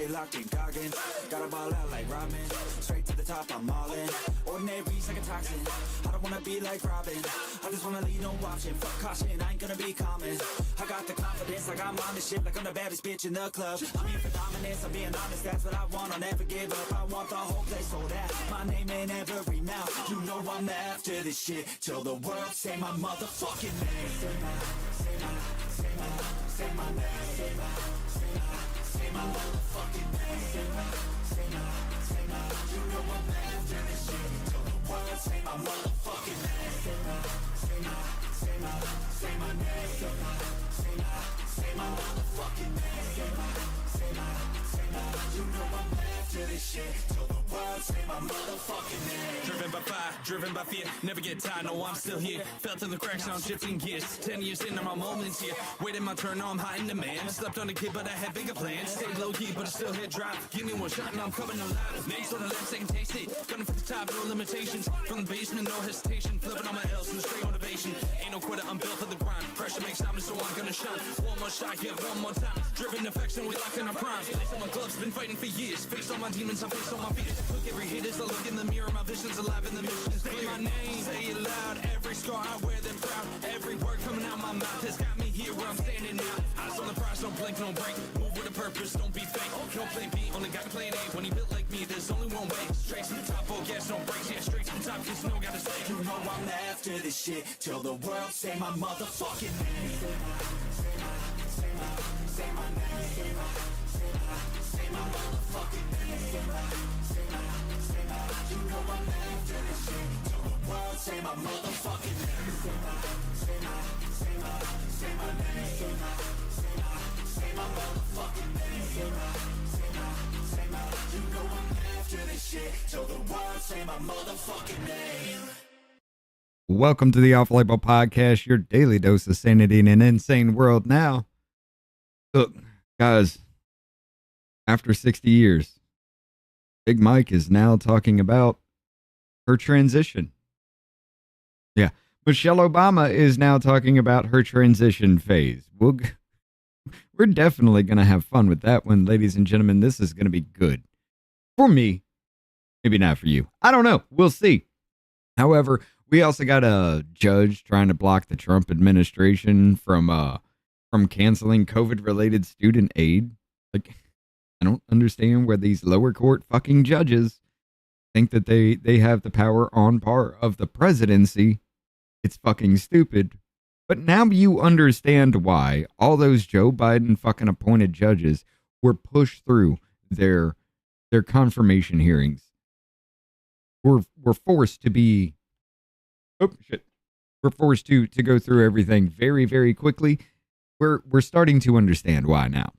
stay locked in goggins. Gotta ball out like Robin, straight to the top, I'm all in. Ordinary's like a toxin, I don't wanna be like Robin. I just wanna lead, no option, fuck caution, I ain't gonna be common. I got the confidence, like I'm on the ship, like I'm the baddest bitch in the club. I'm here for dominance, I'm being honest, that's what I want, I'll never give up. I want the whole place sold out, my name in every mouth. You know I'm after this shit, till the world say my motherfucking name. Say my name, say my name, say my motherfucking name. Say my, you know I'm after this shit, till the world say my motherfucking name. Say my name, say my motherfucking name. Say my, you know I'm after this shit, till the world say my motherfucking name. Driven by fire, driven by fear, never get tired, no I'm still here. Felt in the cracks, now I'm shifting gears. 10 years into my moments here, waiting my turn, now I'm high in demand. Slept on a kid, but I had bigger plans. Stayed low key, but I still hit drop. Give me one shot and I'm coming alive. Next on the left, second taste it. Gunning for the top, no limitations. From the basement, no hesitation. Flipping on my L's and straight motivation. Ain't no quitter, I'm built for the grind. Pressure makes diamonds, so I'm gonna shine. One more shot, yeah, one more time. Driven affection, we locked in our primes. Lace on my gloves, been fighting for years. Face all my demons, I'm faced on my fears. Look every hit as I look in the mirror, my vision's alive and the mission is clear. Say my name, say it loud. Every scar, I wear them proud. Every word coming out my mouth has got me here where I'm standing now. Eyes on the prize, don't blink, don't break. Move with a purpose, don't be fake. No plan B, only got plan A. When he built like me, there's only one way. Straight to the top, oh gas, no brakes. Yeah, straight to the top, just no gotta stay. You know I'm after this shit, till the world say my motherfucking name. Say my name, say my motherfucking name. Say my, you know I'm after this shit, till the world say my motherfucking name. Say my name, say my motherfucking name. Say my, you know I'm after this shit, till the world say my motherfucking name. Welcome to the Off Label Podcast, your daily dose of sanity in an insane world. Now, look, guys, after 60 years, Big Mike is now talking about her transition. Yeah, Michelle Obama is now talking about her transition phase. We're definitely going to have fun with that one, ladies and gentlemen. This is going to be good. For me, maybe not for you. I don't know. We'll see. However, we also got a judge trying to block the Trump administration from canceling COVID-related student aid. Like, I don't understand where these lower court fucking judges think that they have the power on par of the presidency. It's fucking stupid. But now you understand why all those Joe Biden fucking appointed judges were pushed through their confirmation hearings. Were forced to be We're forced to go through everything very, very quickly. We're starting to understand why now.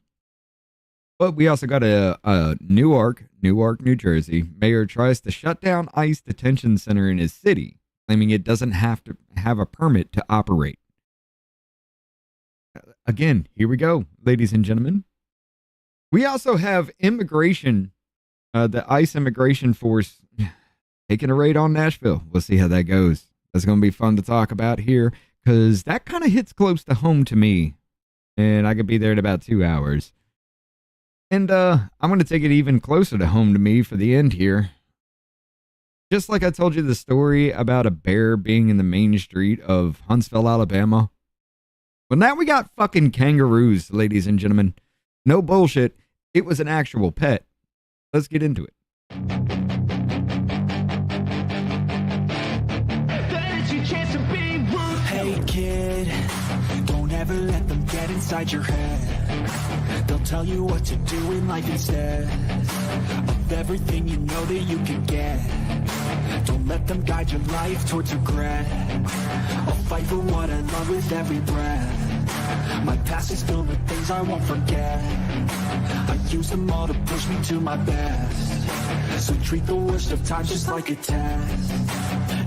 But we also got a Newark, New Jersey. Mayor tries to shut down ICE detention center in his city, claiming it doesn't have to have a permit to operate. Again, here we go, ladies and gentlemen. We also have immigration, the ICE immigration force taking a raid on Nashville. We'll see how that goes. That's going to be fun to talk about here because that kind of hits close to home to me. And I could be there in about 2 hours. And I'm going to take it even closer to home to me for the end here. Just like I told you the story about a bear being in the main street of Huntsville, Alabama. Well, now we got fucking kangaroos, ladies and gentlemen. No bullshit. It was an actual pet. Let's get into it. Hey kid, don't ever let them get inside your head. They'll tell you what to do in life instead of everything you know that you can get. Don't let them guide your life towards regret. I'll fight for what I love with every breath. My past is filled with things I won't forget. I use them all to push me to my best. So treat the worst of times just like a test.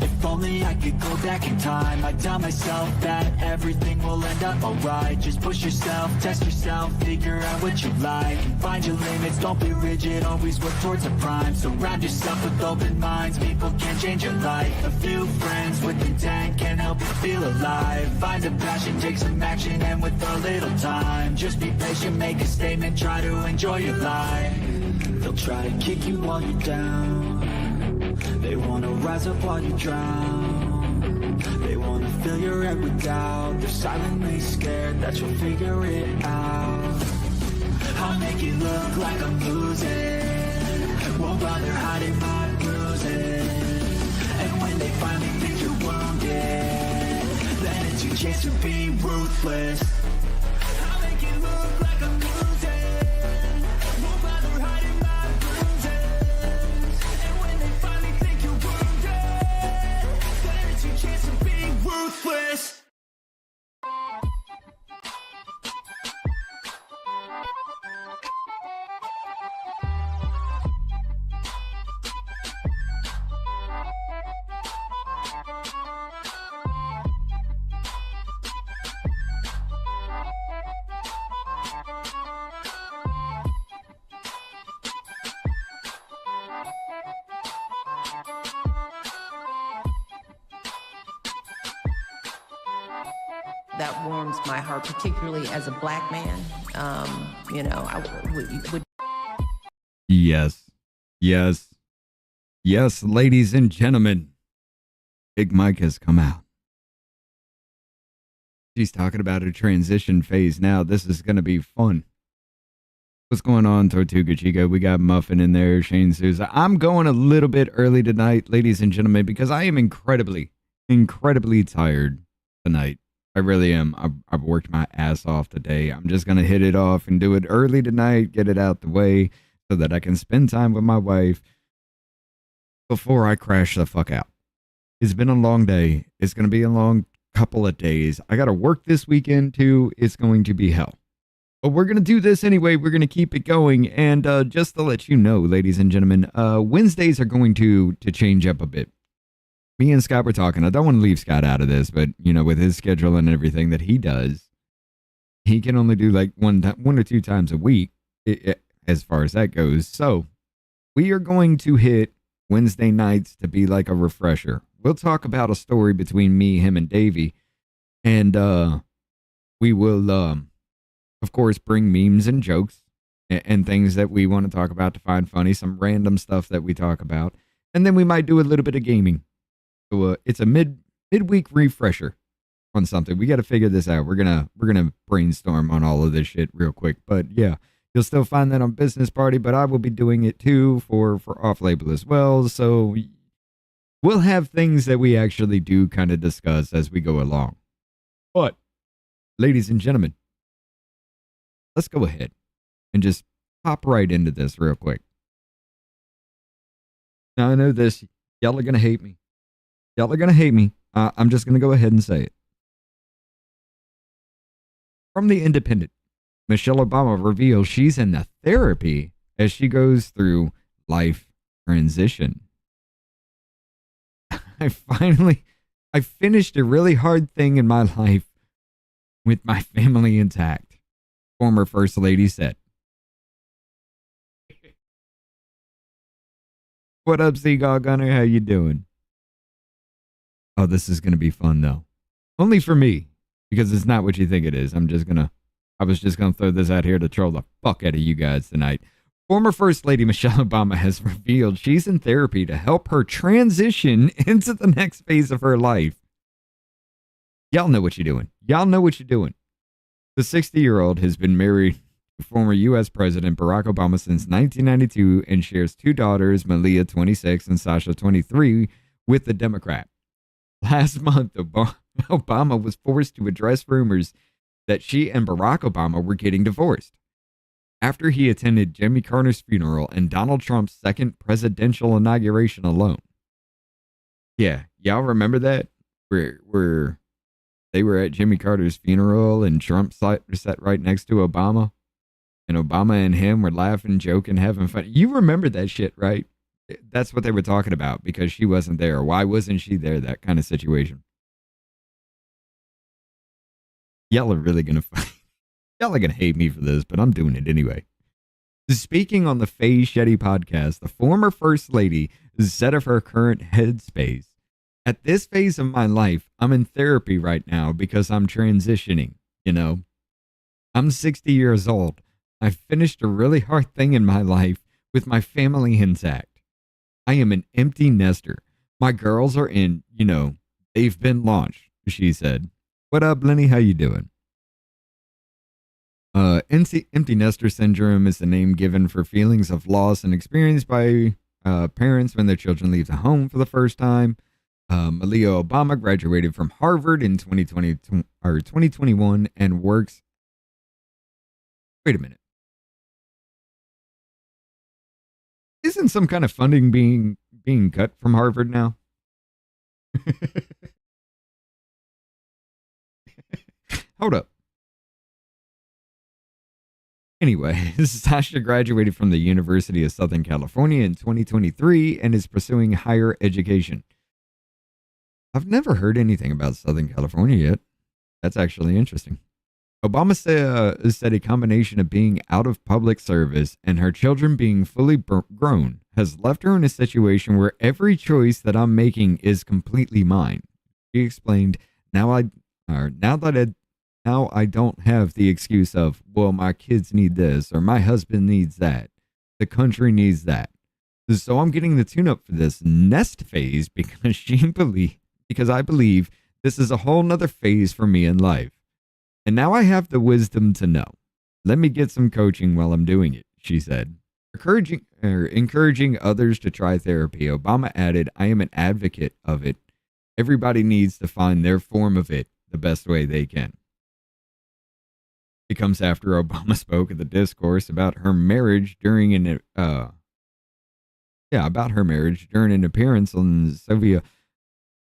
If only I could go back in time, I'd tell myself that everything will end up alright. Just push yourself, test yourself, figure out what you like, and find your limits, don't be rigid, always work towards a prime. Surround yourself with open minds, people can change your life. A few friends with intent can help you feel alive. Find a passion, take some action, and with a little time, just be patient, make a statement, try to enjoy your life. They'll try to kick you while you're down. They wanna rise up while you drown. They wanna fill your head with doubt. They're silently scared that you'll figure it out. I'll make it look like I'm losing. Won't bother hiding my bruises. And when they finally think you're wounded, then it's your chance to be ruthless. I'll make it look like I'm losing. Won't bother hiding my bruises. And when they finally think you're wounded, then it's your chance to be ruthless. That warms my heart, particularly as a black man. You know, I would. Yes, yes, yes, ladies and gentlemen. Big Mike has come out. She's talking about a transition phase now. This is going to be fun. What's going on, Tortuga Chica? We got Muffin in there, Shane Souza. I'm going a little bit early tonight, ladies and gentlemen, because I am incredibly tired tonight. I really am. I've worked my ass off today. I'm just going to hit it off and do it early tonight, get it out the way so that I can spend time with my wife before I crash the fuck out. It's been a long day. It's going to be a long couple of days. I got to work this weekend too. It's going to be hell. But we're going to do this anyway. We're going to keep it going. And just to let you know, ladies and gentlemen, Wednesdays are going to change up a bit. Me and Scott were talking. I don't want to leave Scott out of this, but, you know, with his schedule and everything that he does, he can only do like one or two times a week as far as that goes. So we are going to hit Wednesday nights to be like a refresher. We'll talk about a story between me, him, and Davey. And we will, of course, bring memes and jokes and things that we want to talk about to find funny, some random stuff that we talk about. And then we might do a little bit of gaming. So it's a midweek refresher on something. We got to figure this out. We're gonna brainstorm on all of this shit real quick. But yeah, you'll still find that on Business Party, but I will be doing it too for off label as well. So we'll have things that we actually do kind of discuss as we go along. But ladies and gentlemen, let's go ahead and just hop right into this real quick. Now I know this, y'all are gonna hate me. Y'all are going to hate me. I'm just going to go ahead and say it. From The Independent, Michelle Obama reveals she's in the therapy as she goes through life transition. I finished a really hard thing in my life with my family intact, former First Lady said. What up, Seagull Gunner? How you doing? Oh, this is going to be fun, though. Only for me, because it's not what you think it is. I was just going to throw this out here to troll the fuck out of you guys tonight. Former First Lady Michelle Obama has revealed she's in therapy to help her transition into the next phase of her life. Y'all know what you're doing. Y'all know what you're doing. The 60-year-old has been married to former U.S. President Barack Obama since 1992 and shares two daughters, Malia, 26, and Sasha, 23, with the Democrat. Last month, Obama was forced to address rumors that she and Barack Obama were getting divorced after he attended Jimmy Carter's funeral and Donald Trump's second presidential inauguration alone. Yeah, y'all remember that? Where they were at Jimmy Carter's funeral and Trump sat right next to Obama, and Obama and him were laughing, joking, having fun. You remember that shit, right? That's what they were talking about because she wasn't there. Why wasn't she there? That kind of situation. Y'all are really going to fight. Y'all are going to hate me for this, but I'm doing it anyway. Speaking on the Faye Shetty podcast, the former First Lady said of her current headspace, "At this phase of my life, I'm in therapy right now because I'm transitioning, you know. I'm 60 years old. I finished a really hard thing in my life with my family intact. I am an empty nester. My girls are in, they've been launched, she said. What up, Lenny? How you doing? Empty nester syndrome is the name given for feelings of loss and experienced by parents when their children leave the home for the first time. Malia Obama graduated from Harvard in 2021 and works. Wait a minute. Isn't some kind of funding being cut from Harvard now? Hold up. Anyway, Sasha graduated from the University of Southern California in 2023 and is pursuing higher education. I've never heard anything about Southern California yet. That's actually interesting. Obama said a combination of being out of public service and her children being fully grown has left her in a situation where every choice that I'm making is completely mine. She explained, now I don't have the excuse of, well, my kids need this or my husband needs that. The country needs that. So I'm getting the tune-up for this nest phase because I believe this is a whole nother phase for me in life. And now I have the wisdom to know. Let me get some coaching while I'm doing it, she said. Encouraging others to try therapy, Obama added, I am an advocate of it. Everybody needs to find their form of it the best way they can. It comes after Obama spoke at the discourse about her marriage during an appearance on Soviet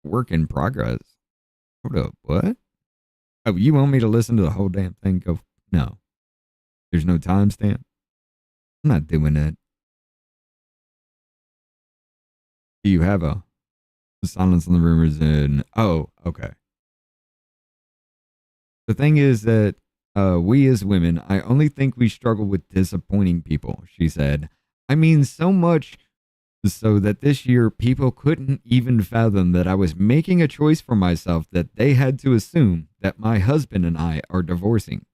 Work in Progress. Hold up, what? Oh, you want me to listen to the whole damn thing? Go, no. There's no timestamp. I'm not doing that. Do you have a silence on the rumors? And oh, okay. The thing is that we as women, I only think we struggle with disappointing people, she said. I mean, so much so that this year people couldn't even fathom that I was making a choice for myself that they had to assume that my husband and I are divorcing.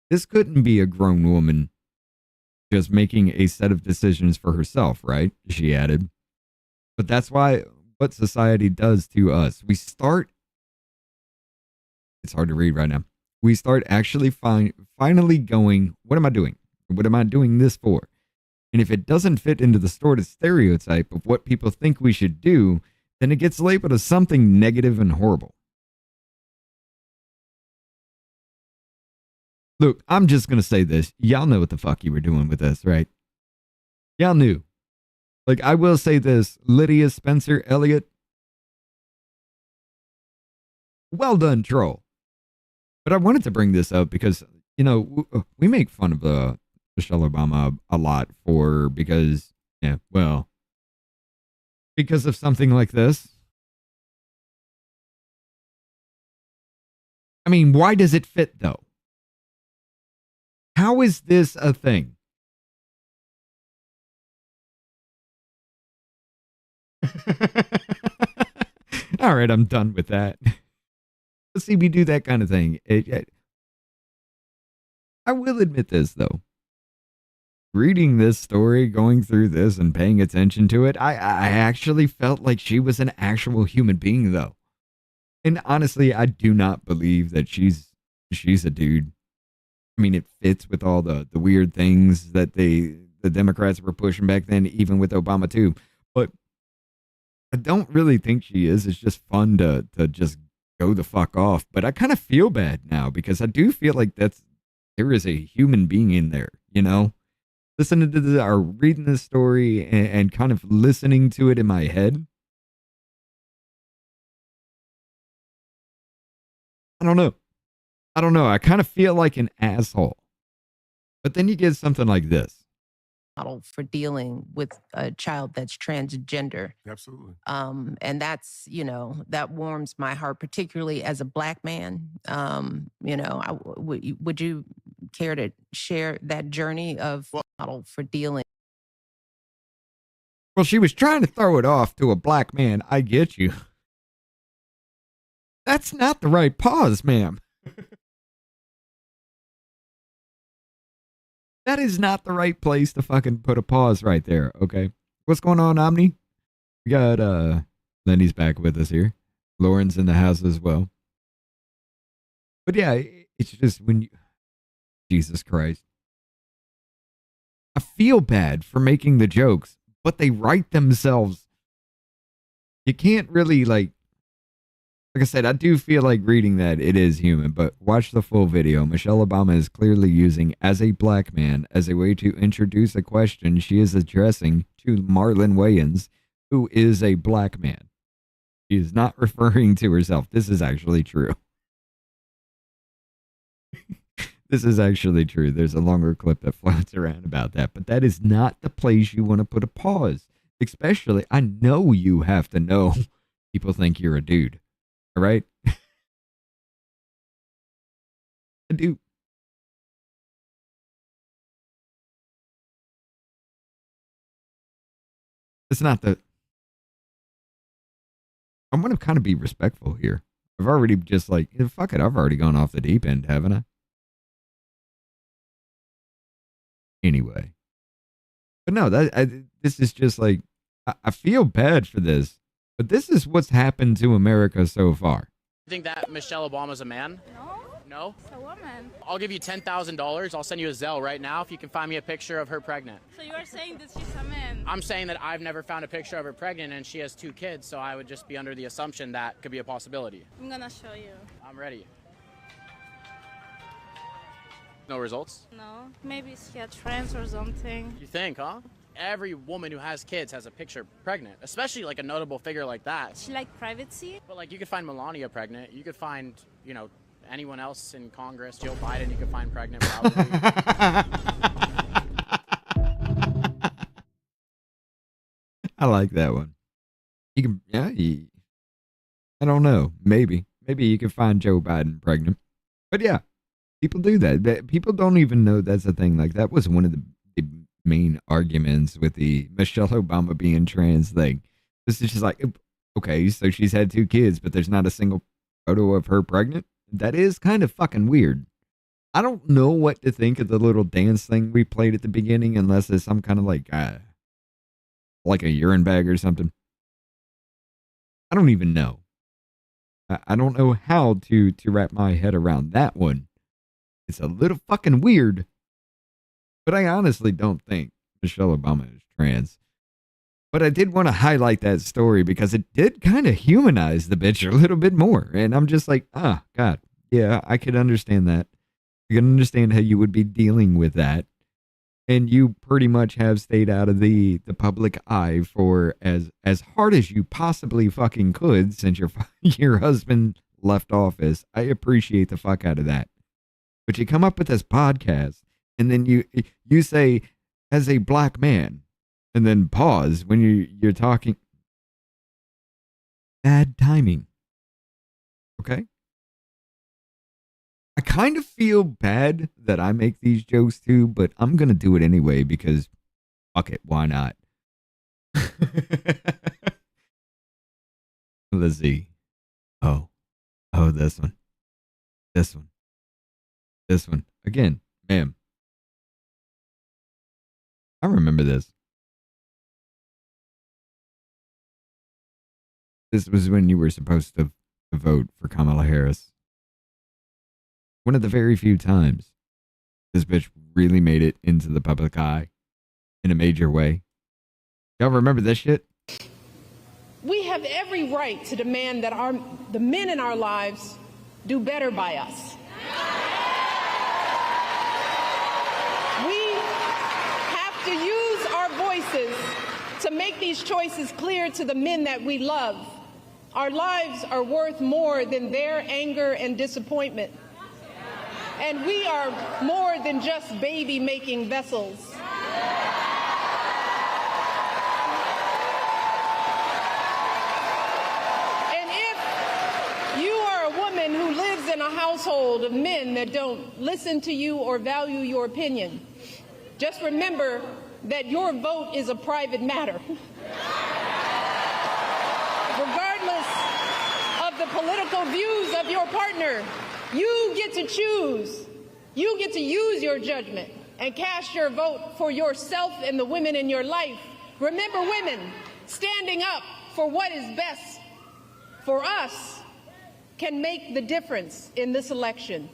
This couldn't be a grown woman just making a set of decisions for herself, right? She added. But that's what society does to us. It's hard to read right now. We start actually finally going, what am I doing? What am I doing this for? And if it doesn't fit into the sort of stereotype of what people think we should do, then it gets labeled as something negative and horrible. Look, I'm just going to say this. Y'all know what the fuck you were doing with this, right? Y'all knew. Like, I will say this. Lydia Spencer Elliott. Well done, troll. But I wanted to bring this up because, we make fun of Michelle Obama a lot because of something like this. I mean, why does it fit though? How is this a thing? All right, I'm done with that. Let's see, we do that kind of thing. I will admit this though. Reading this story, going through this and paying attention to it, I actually felt like she was an actual human being though. And honestly, I do not believe that she's a dude. I mean, it fits with all the weird things that the Democrats were pushing back then, even with Obama too. But I don't really think she is. It's just fun to just go the fuck off. But I kind of feel bad now because I do feel like there is a human being in there, Listening to this or reading this story and kind of listening to it in my head. I don't know. I kind of feel like an asshole. But then you get something like this. Model for dealing with a child that's transgender. Absolutely. And that's, that warms my heart, particularly as a Black man. Would you care to share that journey of model for dealing? Well, she was trying to throw it off to a Black man. I get you. That's not the right pause, ma'am. That is not the right place to fucking put a pause right there, okay? What's going on, Omni? We got Lenny's back with us here. Lauren's in the house as well. But yeah, it's just when you... Jesus Christ. I feel bad for making the jokes, but they write themselves. You can't really, like I said, I do feel like reading that it is human, but watch the full video. Michelle Obama is clearly using as a black man as a way to introduce a question she is addressing to Marlon Wayans, who is a black man. She is not referring to herself. This is actually true. This is actually true. There's a longer clip that floats around about that, but that is not the place you want to put a pause. Especially, I know you have to know people think you're a dude. All right? I do. It's not the... I'm going to kind of be respectful here. I've already just like, fuck it, I've already gone off the deep end, haven't I? Anyway. But no, this is just like, I feel bad for this, but this is what's happened to America so far. You think that Michelle Obama's a man? No. No? It's a woman. I'll give you $10,000. I'll send you a Zelle right now if you can find me a picture of her pregnant. So you are saying that she's a man? I'm saying that I've never found a picture of her pregnant and she has 2 kids, so I would just be under the assumption that could be a possibility. I'm gonna show you. I'm ready. No results? No. Maybe she had trans or something. You think, huh? Every woman who has kids has a picture pregnant, especially like a notable figure like that. She like privacy? But like you could find Melania pregnant. You could find, you know, anyone else in Congress, Joe Biden, you could find pregnant probably. I like that one. You can, yeah, I don't know. Maybe you can find Joe Biden pregnant. But yeah, people do that. People don't even know that's a thing. Like that was one of the main arguments with the Michelle Obama being trans thing. This is just like, okay, so she's had 2 kids, but there's not a single photo of her pregnant. That is kind of fucking weird. I don't know what to think of the little dance thing we played at the beginning, unless it's some kind of like a urine bag or something. I don't even know. I don't know how to wrap my head around that one. It's a little fucking weird. But I honestly don't think Michelle Obama is trans. But I did want to highlight that story because it did kind of humanize the bitch a little bit more. And I'm just like, God, yeah, I could understand that. I can understand how you would be dealing with that. And you pretty much have stayed out of the public eye for as hard as you possibly fucking could since your husband left office. I appreciate the fuck out of that. But you come up with this podcast and then you say, as a black man, and then pause when you're talking. Bad timing. Okay? I kind of feel bad that I make these jokes too, but I'm going to do it anyway because fuck it, why not? Let's see. Oh, this one. This one. Again, ma'am. I remember this. This was when you were supposed to vote for Kamala Harris. One of the very few times this bitch really made it into the public eye in a major way. Y'all remember this shit? We have every right to demand that the men in our lives do better by us. We have to use our voices to make these choices clear to the men that we love. Our lives are worth more than their anger and disappointment. And we are more than just baby-making vessels. And if you are a woman who lives in a household of men that don't listen to you or value your opinion, just remember that your vote is a private matter. Regardless of the political views of your partner, you get to choose. You get to use your judgment. and cast your vote for yourself and the women in your life. Remember, women, standing up for what is best for us can make the difference in this election.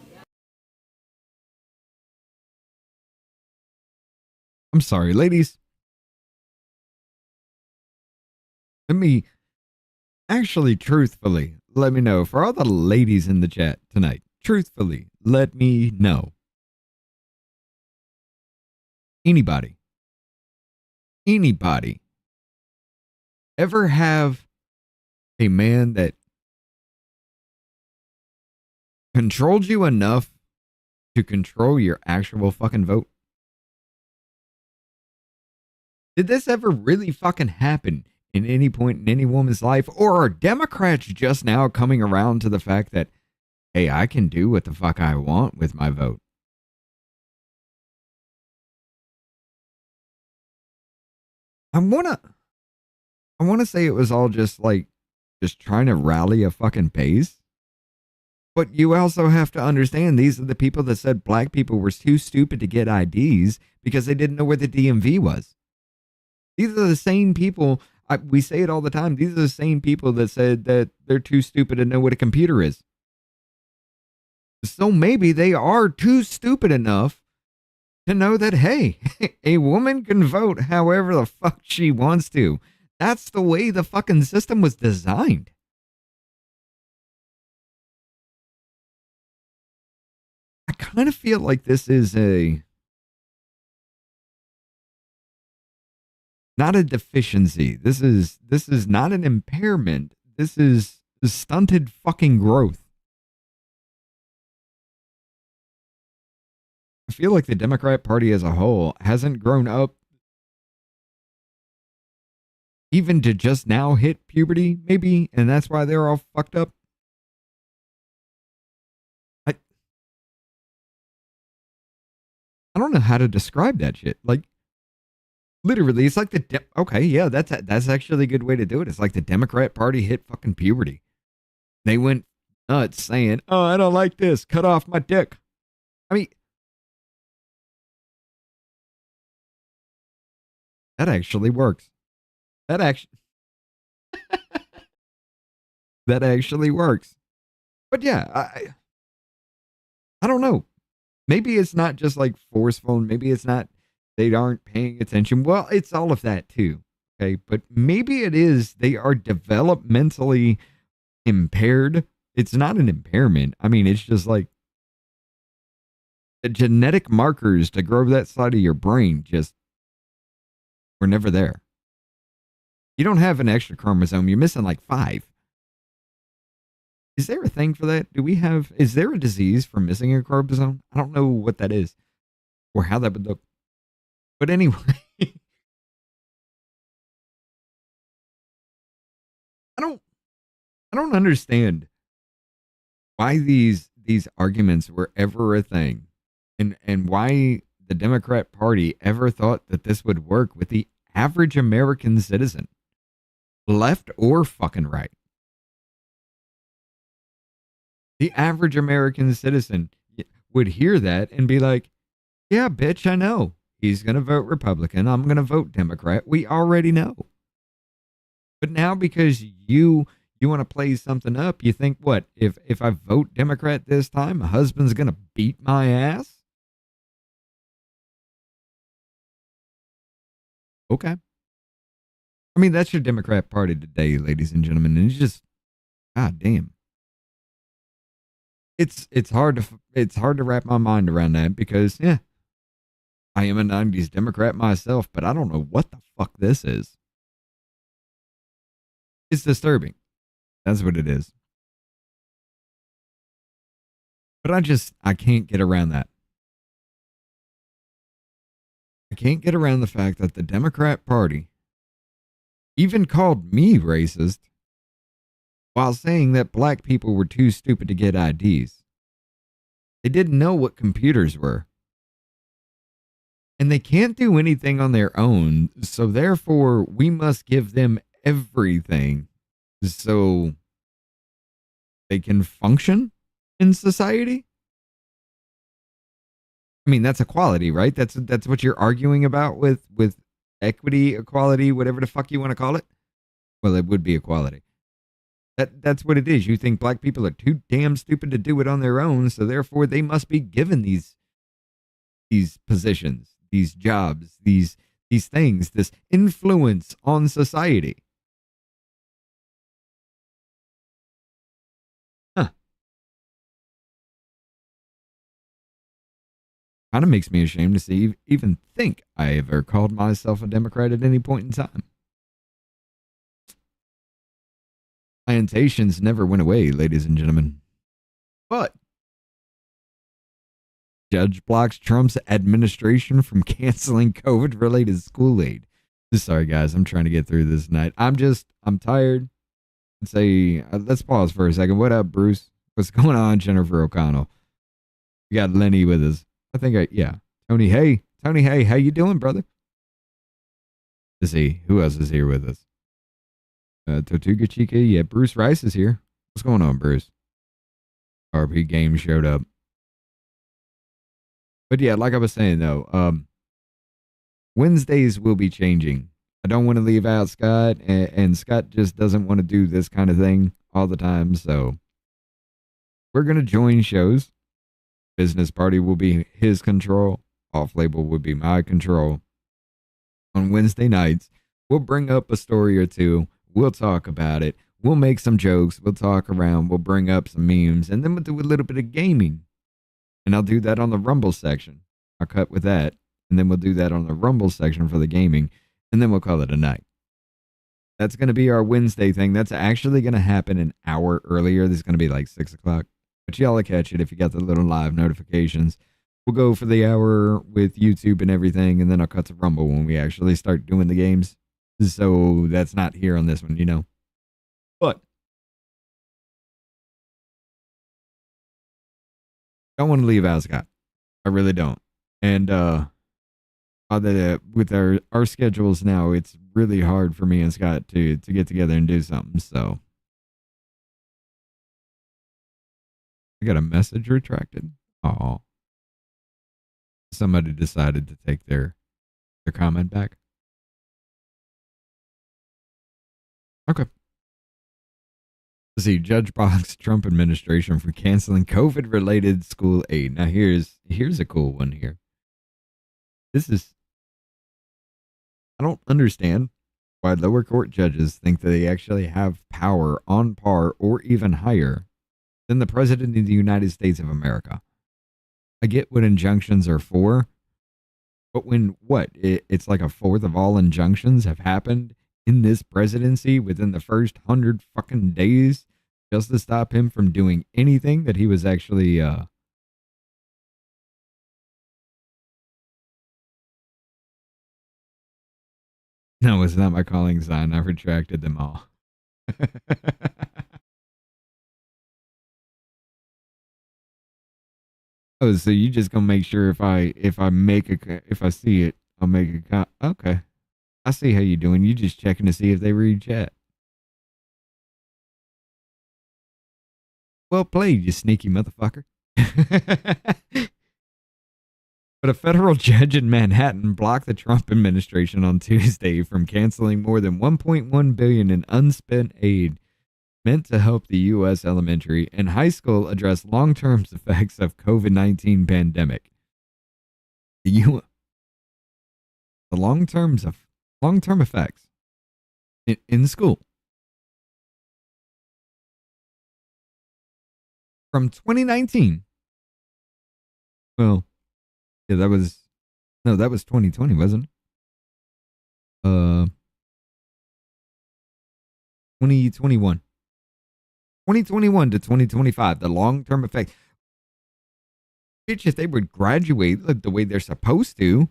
I'm sorry, ladies. Let me actually, truthfully, let me know. For all the ladies in the chat tonight, truthfully, let me know. Anybody ever have a man that controlled you enough to control your actual fucking vote? Did this ever really fucking happen in any point in any woman's life? Or are Democrats just now coming around to the fact that, hey, I can do what the fuck I want with my vote? I wanna say it was all just trying to rally a fucking base. But you also have to understand, these are the people that said black people were too stupid to get IDs because they didn't know where the DMV was. These are the same people, we say it all the time, these are the same people that said that they're too stupid to know what a computer is. So maybe they are too stupid enough to know that, hey, a woman can vote however the fuck she wants to. That's the way the fucking system was designed. I kind of feel like this is not a deficiency. This is not an impairment. This is stunted fucking growth. I feel like the Democrat Party as a whole hasn't grown up even to just now hit puberty, maybe, and that's why they're all fucked up. I don't know how to describe that shit. Like, literally, it's like okay, yeah, that's actually a good way to do it. It's like the Democrat Party hit fucking puberty. They went nuts saying, "Oh, I don't like this. Cut off my dick." I mean, that actually works. That actually works. But yeah, I don't know. Maybe it's not just like forceful, and maybe it's not, they aren't paying attention. Well, it's all of that too. Okay. But maybe it is, they are developmentally impaired. It's not an impairment. I mean, it's just like the genetic markers to grow that side of your brain just were never there. You don't have an extra chromosome. You're missing like 5. Is there a thing for that? Is there a disease for missing a chromosome? I don't know what that is or how that would look. But anyway, I don't understand why these arguments were ever a thing, and why the Democrat Party ever thought that this would work with the average American citizen, left or fucking right. The average American citizen would hear that and be like, yeah, bitch, I know. He's going to vote Republican. I'm going to vote Democrat. We already know. But now because you want to play something up, you think, what? If I vote Democrat this time, my husband's going to beat my ass? Okay. I mean, that's your Democrat Party today, ladies and gentlemen. And it's just, god damn. It's hard to wrap my mind around that because, yeah, I am a 90s Democrat myself, but I don't know what the fuck this is. It's disturbing. That's what it is. But I can't get around that. I can't get around the fact that the Democrat Party even called me racist while saying that black people were too stupid to get IDs. They didn't know what computers were. And they can't do anything on their own, so therefore we must give them everything so they can function in society. I mean, that's equality, right? That's what you're arguing about with equity, equality, whatever the fuck you want to call it. Well, it would be equality. That's what it is. You think black people are too damn stupid to do it on their own, so therefore they must be given these positions, these jobs, these things, this influence on society. Huh. Kind of makes me ashamed to see even think I ever called myself a Democrat at any point in time. Plantations never went away, ladies and gentlemen. But judge blocks Trump's administration from canceling COVID-related school aid. Sorry, guys, I'm trying to get through this night. I'm tired. Let's pause for a second. What up, Bruce? What's going on, Jennifer O'Connell? We got Lenny with us. Tony. Hey, how you doing, brother? Let's see, who else is here with us? Tortuga Chica, yeah, Bruce Rice is here. What's going on, Bruce? RP Games showed up. But yeah, like I was saying though, Wednesdays will be changing. I don't want to leave out Scott, and Scott just doesn't want to do this kind of thing all the time, so we're going to join shows. Business Party will be his control. Off Label will be my control. On Wednesday nights, we'll bring up a story or two. We'll talk about it. We'll make some jokes. We'll talk around. We'll bring up some memes. And then we'll do a little bit of gaming. And I'll do that on the Rumble section. I'll cut with that. And then we'll do that on the Rumble section for the gaming. And then we'll call it a night. That's going to be our Wednesday thing. That's actually going to happen an hour earlier. This is going to be like 6 o'clock. But y'all will catch it if you got the little live notifications. We'll go for the hour with YouTube and everything. And then I'll cut to Rumble when we actually start doing the games. So that's not here on this one, you know. But don't want to leave out Scott. I really don't. And with our schedules now, it's really hard for me and Scott to get together and do something. So I got a message retracted. Oh, somebody decided to take their comment back. Okay. Let's see. Judge blocks Trump administration from canceling COVID-related school aid. Now here's a cool one here. I don't understand why lower court judges think that they actually have power on par or even higher than the President of the United States of America. I get what injunctions are for, but when it's like a fourth of all injunctions have happened in this presidency within the first 100 fucking days just to stop him from doing anything that he was actually No, it's not my calling sign. I retracted them all. Oh, so you just gonna make sure if I see it, I'll make a okay. I see how you doing. You just checking to see if they read chat. Well played, you sneaky motherfucker. But a federal judge in Manhattan blocked the Trump administration on Tuesday from canceling more than $1.1 billion in unspent aid meant to help the U.S. elementary and high school address long-term effects of COVID-19 pandemic. The long-term effects in school. From 2019. Well, yeah, that was 2020, wasn't it? 2021. 2021 to 2025, the long-term effect. Bitch, if they would graduate the way they're supposed to,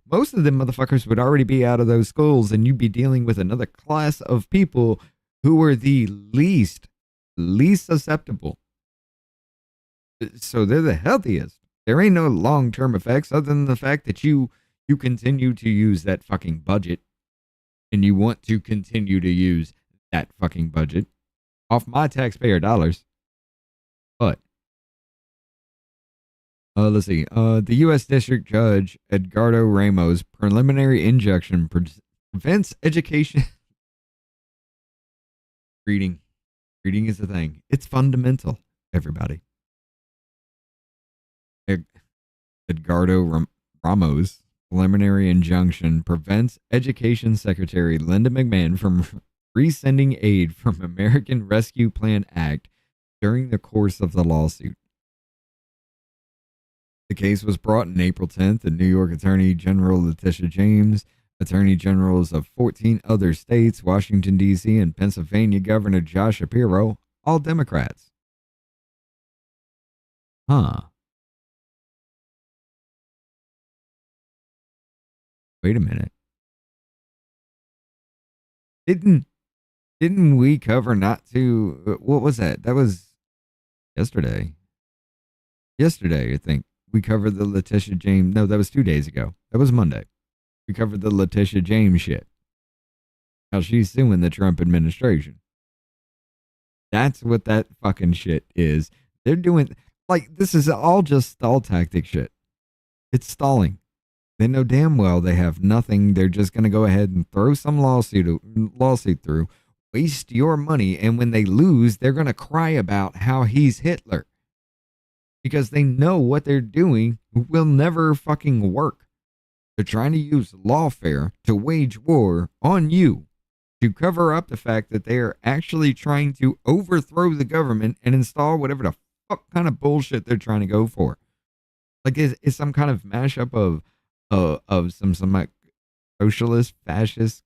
most of them motherfuckers would already be out of those schools and you'd be dealing with another class of people who are the least susceptible. So they're the healthiest. There ain't no long-term effects other than the fact that you continue to use that fucking budget and you want to continue to use that fucking budget off my taxpayer dollars. But Let's see. The U.S. District Judge Edgardo Ramos preliminary injunction prevents education. Reading is a thing. It's fundamental, everybody. Edgardo Ramos preliminary injunction prevents Education Secretary Linda McMahon from rescinding aid from American Rescue Plan Act during the course of the lawsuit. The case was brought on April 10th, and New York Attorney General Letitia James, Attorney Generals of 14 other states, Washington, D.C., and Pennsylvania Governor Josh Shapiro, all Democrats. Huh. Wait a minute. Didn't we cover not to, what was that? That was yesterday. Yesterday, I think. We covered the Letitia James. No, that was 2 days ago. That was Monday. We covered the Letitia James shit. How she's suing the Trump administration. That's what that fucking shit is. They're doing, like, this is all just stall tactic shit. It's stalling. They know damn well they have nothing. They're just going to go ahead and throw some lawsuit through, waste your money, and when they lose, they're going to cry about how he's Hitler. Because they know what they're doing will never fucking work. They're trying to use lawfare to wage war on you to cover up the fact that they are actually trying to overthrow the government and install whatever the fuck kind of bullshit they're trying to go for. Like it's some kind of mashup of some like socialist, fascist,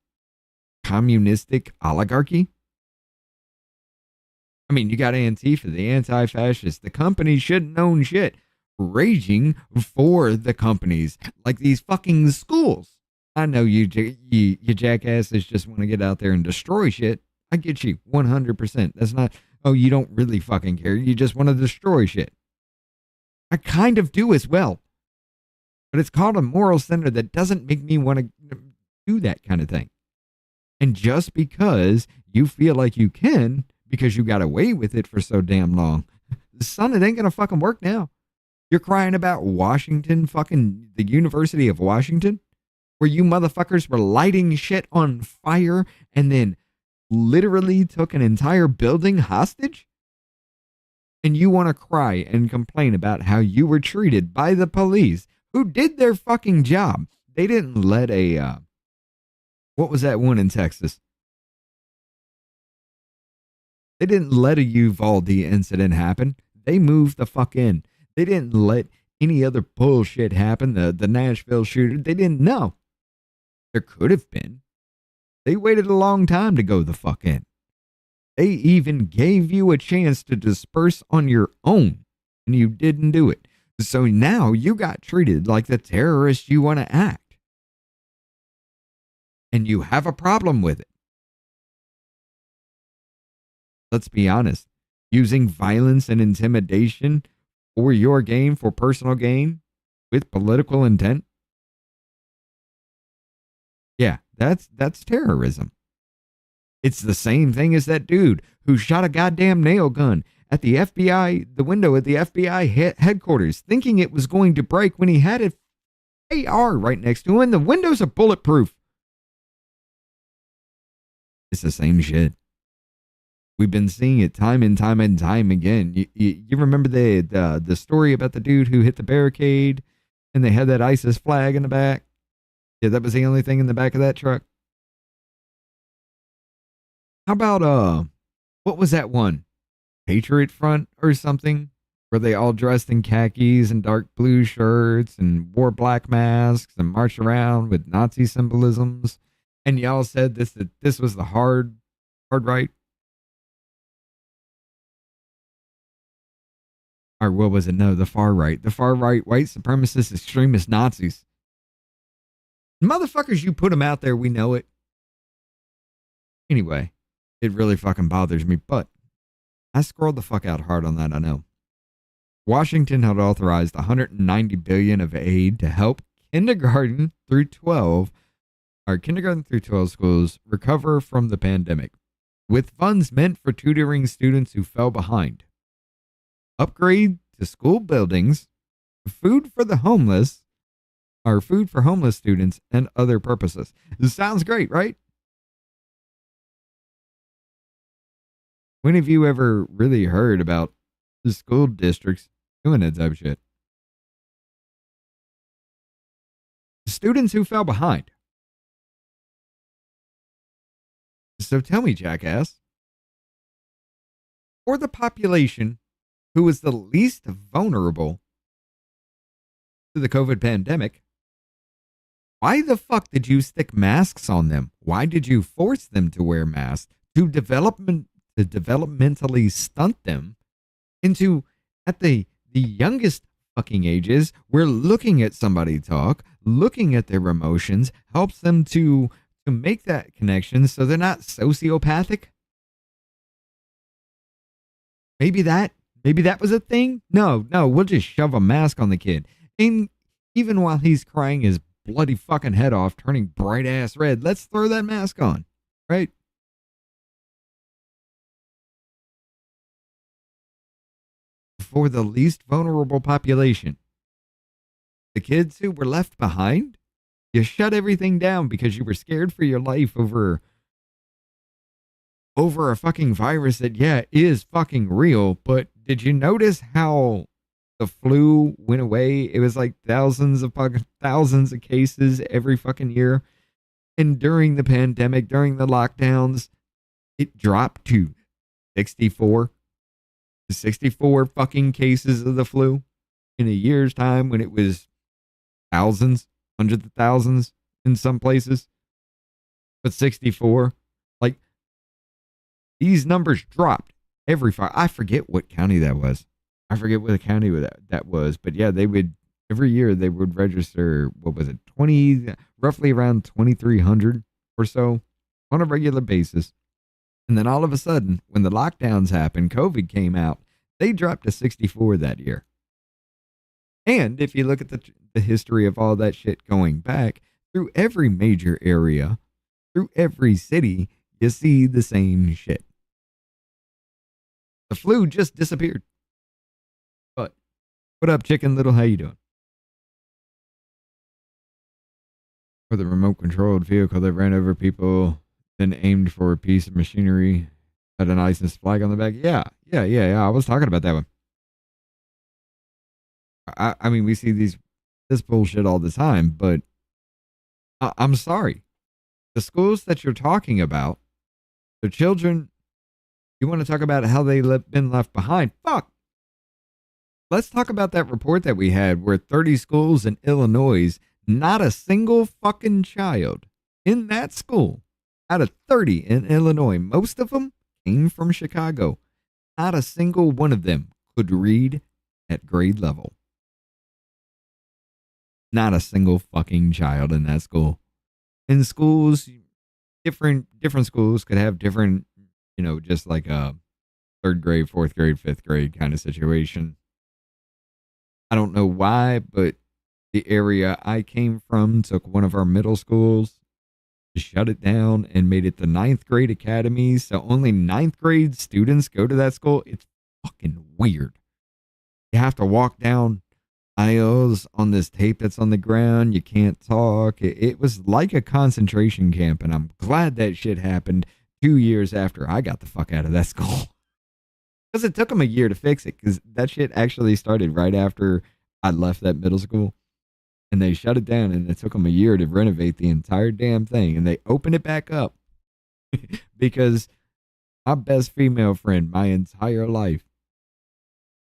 communistic oligarchy. I mean, you got Antifa, the anti-fascist. The companies shouldn't own shit. Raging for the companies, like these fucking schools. I know you jackasses just want to get out there and destroy shit. I get you 100%. That's not, oh, you don't really fucking care. You just want to destroy shit. I kind of do as well. But it's called a moral center that doesn't make me want to do that kind of thing. And just because you feel like you can, because you got away with it for so damn long, son, it ain't gonna fucking work now. You're crying about Washington, fucking the University of Washington, where you motherfuckers were lighting shit on fire and then literally took an entire building hostage? And you want to cry and complain about how you were treated by the police who did their fucking job. They didn't let what was that one in Texas? They didn't let a Uvalde incident happen. They moved the fuck in. They didn't let any other bullshit happen. The Nashville shooter, they didn't know. There could have been. They waited a long time to go the fuck in. They even gave you a chance to disperse on your own, and you didn't do it. So now you got treated like the terrorist you want to act. And you have a problem with it. Let's be honest. Using violence and intimidation for your gain, for personal gain, with political intent. Yeah, that's terrorism. It's the same thing as that dude who shot a goddamn nail gun at the FBI, the window at the FBI headquarters, thinking it was going to break when he had an AR right next to him and the windows are bulletproof. It's the same shit. We've been seeing it time and time and time again. You remember the story about the dude who hit the barricade and they had that ISIS flag in the back? Yeah, that was the only thing in the back of that truck. How about, what was that one? Patriot Front or something? Where they all dressed in khakis and dark blue shirts and wore black masks and marched around with Nazi symbolisms. And y'all said this was the hard right? Or what was it? No, the far right. The far right, white supremacist, extremist Nazis. Motherfuckers, you put them out there, we know it. Anyway, it really fucking bothers me, but I scrolled the fuck out hard on that, I know. Washington had authorized $190 billion of aid to help kindergarten through 12 schools recover from the pandemic, with funds meant for tutoring students who fell behind, upgrade to school buildings, food for the homeless, or food for homeless students and other purposes. This sounds great, right? When have you ever really heard about the school districts doing that type of shit? Students who fell behind. So tell me, jackass, for the population who was the least vulnerable to the COVID pandemic, why the fuck did you stick masks on them? Why did you force them to wear masks to developmentally stunt them into, at the youngest fucking ages, where looking at somebody talk, looking at their emotions helps them to make that connection so they're not sociopathic? Maybe that was a thing? No, we'll just shove a mask on the kid. And even while he's crying his bloody fucking head off, turning bright ass red, let's throw that mask on, right? For the least vulnerable population, the kids who were left behind, you shut everything down because you were scared for your life over a fucking virus that, yeah, is fucking real. But did you notice how the flu went away? It was like thousands of cases every fucking year. And during the pandemic, during the lockdowns, it dropped to 64 fucking cases of the flu in a year's time, when it was thousands, hundreds of thousands in some places. But 64, like, these numbers dropped every I forget what county that was. I forget what county that was, but yeah, they would, every year they would register, what was it, roughly around 2,300 or so on a regular basis. And then all of a sudden, when the lockdowns happened, COVID came out, they dropped to 64 that year. And if you look at the history of all that shit going back, through every major area, through every city, you see the same shit. The flu just disappeared. But what up, Chicken Little? How you doing? For the remote controlled vehicle that ran over people, then aimed for a piece of machinery, had an ISIS flag on the back. Yeah. I was talking about that one. I mean, we see this bullshit all the time, but I'm sorry. The schools that you're talking about, the children, you want to talk about how they've been left behind? Fuck. Let's talk about that report that we had where 30 schools in Illinois, not a single fucking child in that school out of 30 in Illinois, most of them came from Chicago. Not a single one of them could read at grade level. Not a single fucking child in that school. In schools, different schools could have different, just like a third grade, fourth grade, fifth grade kind of situation. I don't know why, but the area I came from took one of our middle schools, shut it down, and made it the 9th grade academy. So only 9th grade students go to that school. It's fucking weird. You have to walk down aisles on this tape that's on the ground. You can't talk. It was like a concentration camp, and I'm glad that shit happened 2 years after I got the fuck out of that school. Because it took them a year to fix it, because that shit actually started right after I left that middle school. And they shut it down, and it took them a year to renovate the entire damn thing. And they opened it back up because my best female friend my entire life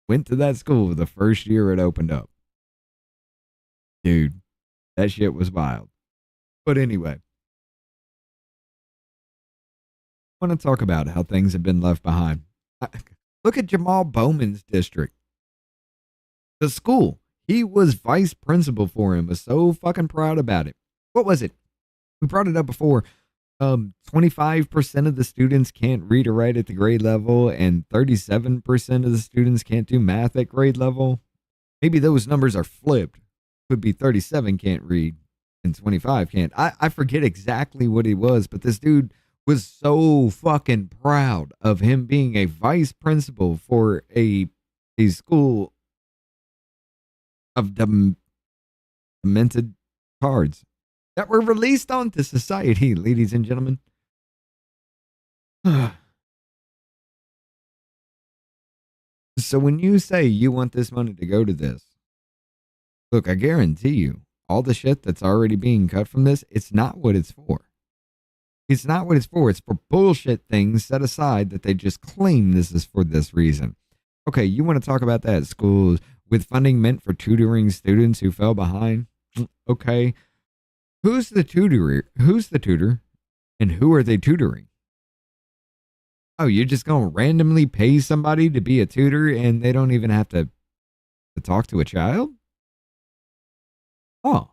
went to that school the first year it opened up. Dude, that shit was wild. But anyway, I want to talk about how things have been left behind. Look at Jamal Bowman's district. The school he was vice principal for, him, was so fucking proud about it. What was it? We brought it up before. 25% of the students can't read or write at the grade level, and 37% of the students can't do math at grade level. Maybe those numbers are flipped. Could be 37 can't read and 25 can't. I forget exactly what it was, but this dude was so fucking proud of him being a vice principal for a school of demented cards that were released onto society, ladies and gentlemen. So when you say you want this money to go to this, look, I guarantee you, all the shit that's already being cut from this, it's not what it's for. It's not what it's for. It's for bullshit things set aside that they just claim this is for this reason. Okay, you want to talk about that? Schools with funding meant for tutoring students who fell behind? Okay. Who's the tutor? Who's the tutor? And who are they tutoring? Oh, you're just going to randomly pay somebody to be a tutor and they don't even have to talk to a child? Oh.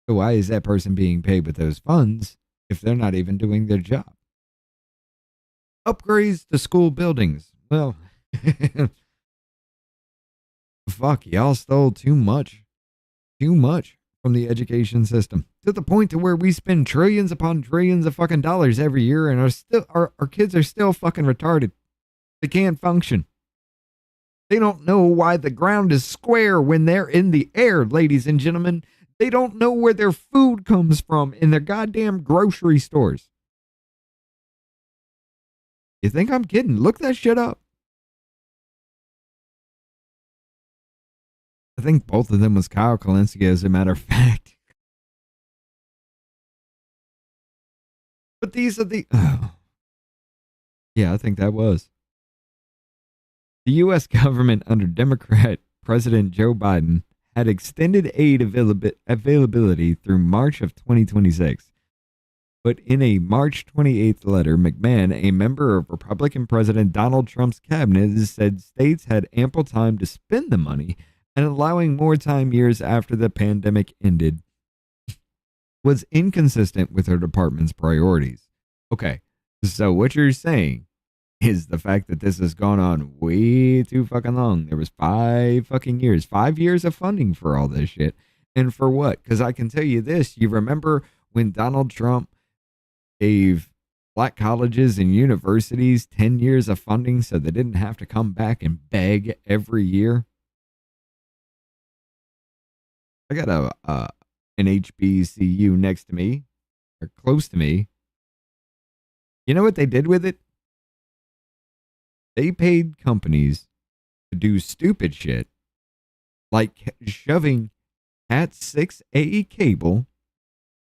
So why is that person being paid with those funds if they're not even doing their job? Upgrades to school buildings. Well, fuck, y'all stole too much from the education system to the point to where we spend trillions upon trillions of fucking dollars every year and our kids are still fucking retarded. They can't function. They don't know why the ground is square when they're in the air, ladies and gentlemen. They don't know where their food comes from in their goddamn grocery stores. You think I'm kidding? Look that shit up. I think both of them was Kyle Kalinske, as a matter of fact. But these are the... Oh. Yeah, I think that was. The U.S. government under Democrat President Joe Biden had extended aid availability through March of 2026. But in a March 28th letter, McMahon, a member of Republican President Donald Trump's cabinet, said states had ample time to spend the money, and allowing more time years after the pandemic ended was inconsistent with her department's priorities. Okay, so what you're saying is the fact that this has gone on way too fucking long. There was 5 years of funding for all this shit. And for what? Because I can tell you this, you remember when Donald Trump gave black colleges and universities 10 years of funding so they didn't have to come back and beg every year? I got an HBCU next to me, or close to me. You know what they did with it? They paid companies to do stupid shit, like shoving Cat 6A cable,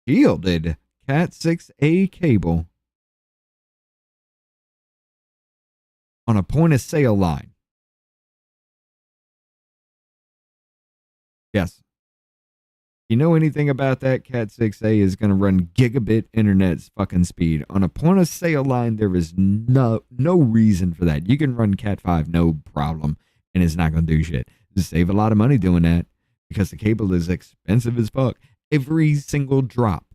shielded Cat 6A cable, on a point of sale line. Yes. You know anything about that? Cat 6A is going to run gigabit internet's fucking speed. On a point of sale line, there is no reason for that. You can run Cat 5, no problem, and it's not going to do shit. Just save a lot of money doing that because the cable is expensive as fuck. Every single drop,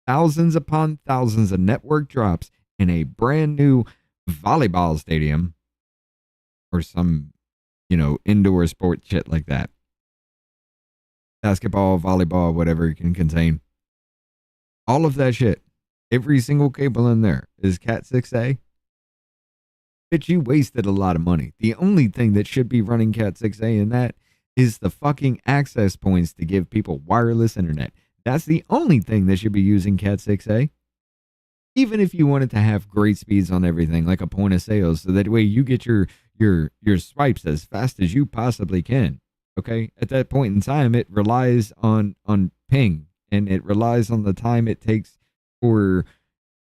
thousands upon thousands of network drops in a brand new volleyball stadium or some, indoor sport shit like that. Basketball, volleyball, whatever it can contain. All of that shit. Every single cable in there is Cat 6A. Bitch, you wasted a lot of money. The only thing that should be running Cat 6A in that is the fucking access points to give people wireless internet. That's the only thing that should be using Cat 6A. Even if you wanted to have great speeds on everything, like a point of sale, so that way you get your swipes as fast as you possibly can. Okay, at that point in time, it relies on ping, and it relies on the time it takes for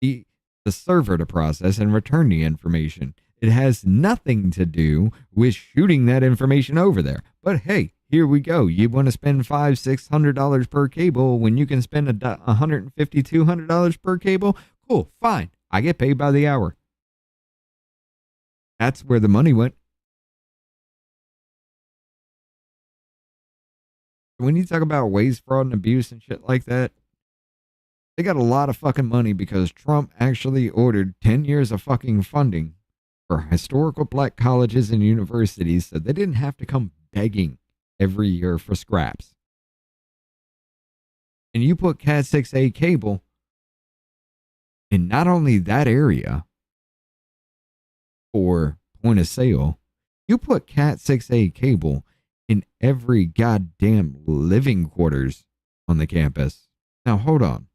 the server to process and return the information. It has nothing to do with shooting that information over there. But hey, here we go. You want to spend $500-$600 per cable when you can spend $150-$200 per cable? Cool, fine. I get paid by the hour. That's where the money went. When you talk about waste, fraud, and abuse and shit like that, they got a lot of fucking money because Trump actually ordered 10 years of fucking funding for historical black colleges and universities so they didn't have to come begging every year for scraps. And you put Cat 6A cable in not only that area for point of sale, you put Cat 6A cable in every goddamn living quarters on the campus. Now, hold on.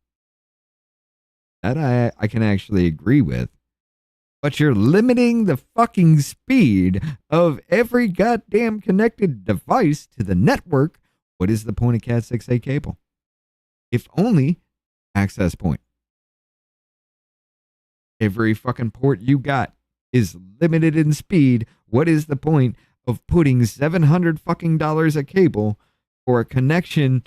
That I can actually agree with. But you're limiting the fucking speed of every goddamn connected device to the network. What is the point of Cat 6A cable? If only access point. Every fucking port you got is limited in speed. What is the point of putting $700 fucking dollars a cable for a connection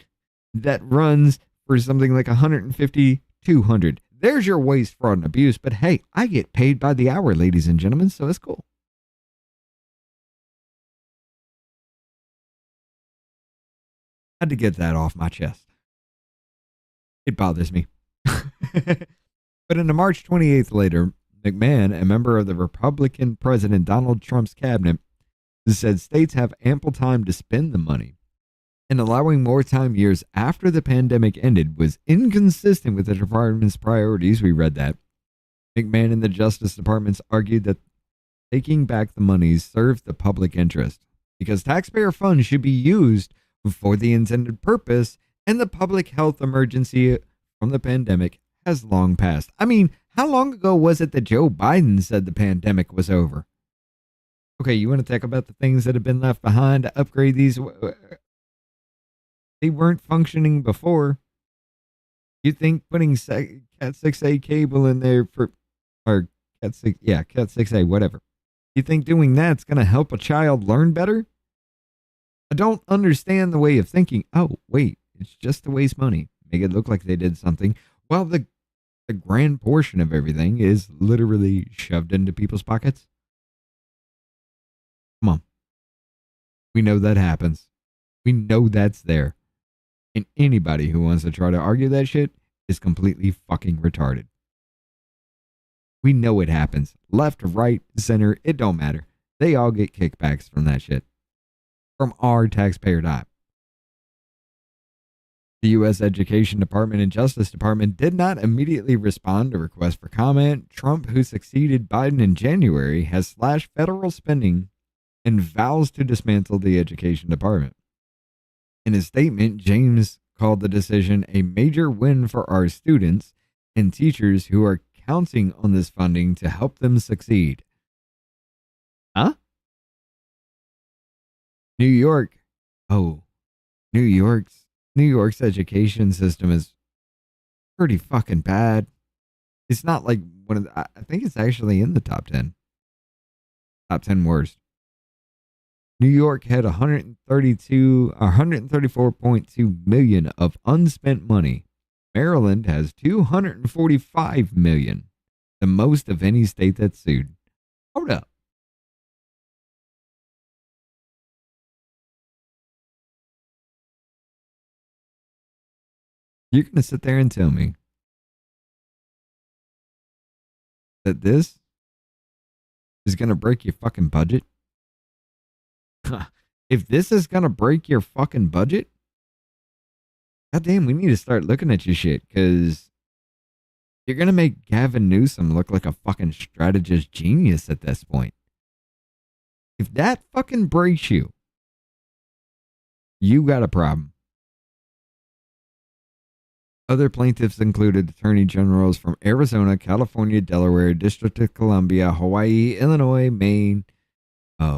that runs for something like 150, 200? There's your waste, fraud, and abuse. But hey, I get paid by the hour, ladies and gentlemen, so it's cool. Had to get that off my chest. It bothers me. But in a March 28th later, McMahon, a member of the Republican President Donald Trump's cabinet, said states have ample time to spend the money, and allowing more time years after the pandemic ended was inconsistent with the department's priorities. We read that. McMahon and the Justice Department argued that taking back the monies serves the public interest because taxpayer funds should be used for the intended purpose, and the public health emergency from the pandemic has long passed. I mean, how long ago was it that Joe Biden said the pandemic was over? Okay, you want to talk about the things that have been left behind to upgrade these? They weren't functioning before. You think putting Cat 6A cable in there or Cat 6A, whatever. You think doing that's going to help a child learn better? I don't understand the way of thinking, oh, wait, it's just to waste money. Make it look like they did something. Well, the grand portion of everything is literally shoved into people's pockets. Come on. We know that happens. We know that's there. And anybody who wants to try to argue that shit is completely fucking retarded. We know it happens. Left, right, center, it don't matter. They all get kickbacks from that shit. From our taxpayer dime. The U.S. Education Department and Justice Department did not immediately respond to requests for comment. Trump, who succeeded Biden in January, has slashed federal spending and vows to dismantle the Education Department. In his statement, James called the decision a major win for our students and teachers who are counting on this funding to help them succeed. Huh? New York. Oh, New York's education system is pretty fucking bad. It's not like one of the, I think it's actually in the top 10. Top 10 worst. New York had 134.2 million of unspent money. Maryland has 245 million, the most of any state that's sued. Hold up. You're going to sit there and tell me that this is going to break your fucking budget? If this is going to break your fucking budget, goddamn, we need to start looking at your shit, because you're going to make Gavin Newsom look like a fucking strategist genius at this point. If that fucking breaks you, you got a problem. Other plaintiffs included attorney generals from Arizona, California, Delaware, District of Columbia, Hawaii, Illinois, Maine,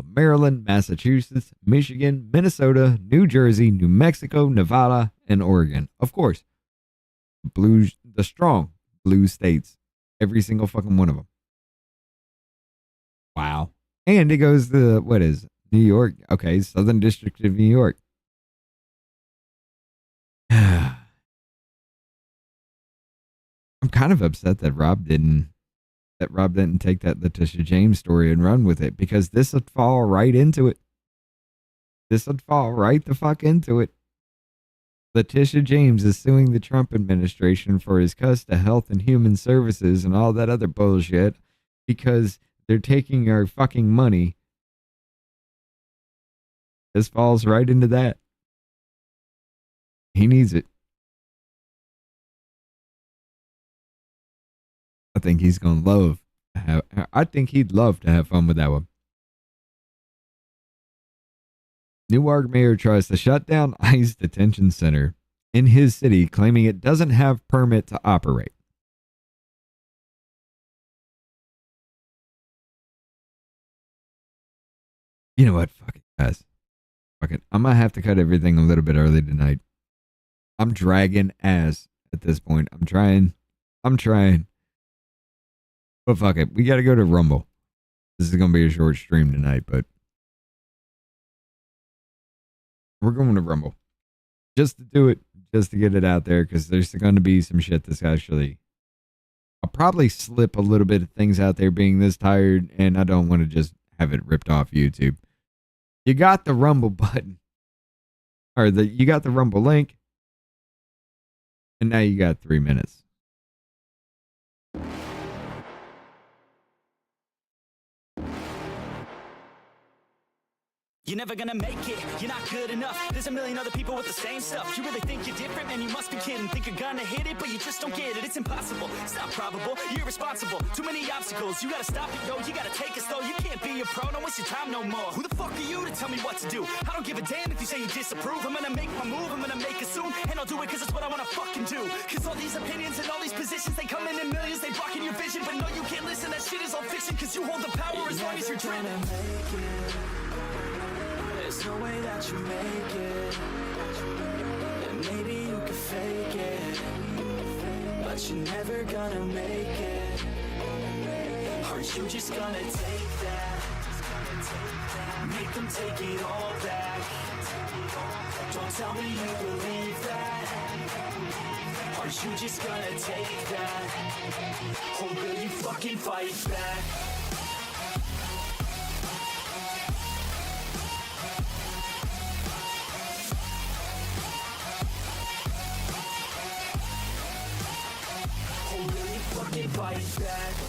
Maryland, Massachusetts, Michigan, Minnesota, New Jersey, New Mexico, Nevada, and Oregon. Of course, the strong blue states. Every single fucking one of them. Wow. And it goes to, what is New York? Okay, Southern District of New York. I'm kind of upset that Rob didn't take that Letitia James story and run with it, because this would fall right into it. This would fall right the fuck into it. Letitia James is suing the Trump administration for his cuts to health and human services and all that other bullshit because they're taking our fucking money. This falls right into that. He needs it. I think he's going to love. I think he'd love to have fun with that one. Newark mayor tries to shut down ICE detention center in his city, claiming it doesn't have permit to operate. You know what? Fuck it, guys. Fuck it. I'm gonna have to cut everything a little bit early tonight. I'm dragging ass at this point. I'm trying. But fuck it. We gotta go to Rumble. This is gonna be a short stream tonight, but we're going to Rumble. Just to do it, just to get it out there, because there's gonna be some shit that's actually... I'll probably slip a little bit of things out there being this tired, and I don't want to just have it ripped off YouTube. You got the Rumble button. Or you got the Rumble link. And now you got 3 minutes. You're never gonna make it, you're not good enough. There's a million other people with the same stuff. You really think you're different, man, you must be kidding. Think you're gonna hit it, but you just don't get it. It's impossible, it's not probable, you're irresponsible. Too many obstacles, you gotta stop it, yo. You gotta take it slow, you can't be a pro, don't waste your time no more. Who the fuck are you to tell me what to do? I don't give a damn if you say you disapprove. I'm gonna make my move, I'm gonna make it soon. And I'll do it cause it's what I wanna fucking do. Cause all these opinions and all these positions, they come in millions, they blocking your vision. But no, you can't listen, that shit is all fiction. Cause you hold the power as long as you're dreaming. There's no way that you make it, and maybe you could fake it, but you're never gonna make it. Aren't you just gonna take that? Make them take it all back. Don't tell me you believe that. Aren't you just gonna take that? Or will you fucking fight back? Fight back.